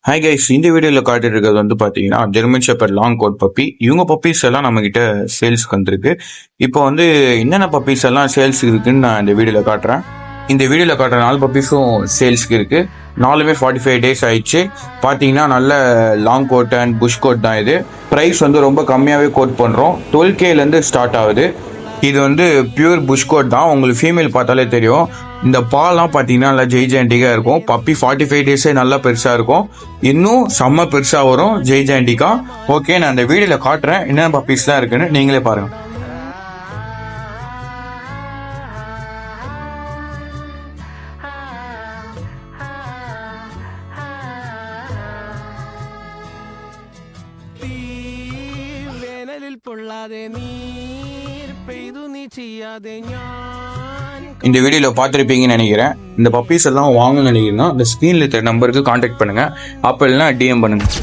Hi guys, இந்த வீடியோவில் காட்டிட்டு இருக்கிறது பார்த்தீங்கன்னா German shepherd long coat puppy. இவங்க பப்பீஸ் எல்லாம் நம்மக்கிட்ட சேல்ஸ்க்கு வந்திருக்கு. இப்போ என்னென்ன பப்பீஸ் எல்லாம் சேல்ஸ் இருக்குன்னு நான் இந்த வீடியோவில் காட்டுறேன். இந்த வீடியோவில் காட்டுற 4 பப்பீஸும் சேல்ஸ்க்கு இருக்குது. 4மே 45 டேஸ் ஆயிடுச்சு. பார்த்தீங்கன்னா நல்ல long coat and bush coat தான். இது ப்ரைஸ் ரொம்ப கம்மியாகவே கோட் பண்ணுறோம். 12Kலேருந்து ஸ்டார்ட் ஆகுது. இது பியூர் புஷ் கோட் தான். உங்களுக்கு ஃபீமேல் பார்த்தாலே தெரியும். இந்த பால்லாம் பார்த்தீங்கன்னா நல்லா ஜெய்ஜாண்டிக்காக இருக்கும். பப்பி 45 டேஸே நல்லா பெருசாக இருக்கும். இன்னும் செம்ம பெருசாக வரும் ஜெய்ஜாண்டிக்கா. ஓகே, நான் இந்த வீடியோவில் காட்டுறேன் என்னென்ன பப்பீஸ்லாம் இருக்குன்னு, நீங்களே பாருங்கள். இந்த வீடியோவில் பார்த்துருப்பீங்கன்னு நினைக்கிறேன். இந்த பப்பீஸ் எல்லாம் வாங்கணும்னு நினைக்கிறேன்னா இந்த ஸ்க்ரீனில் இருக்கிற நம்பருக்கு கான்டாக்ட் பண்ணுங்கள். அப்போ இல்லைனா டிஎம் பண்ணுங்கள்.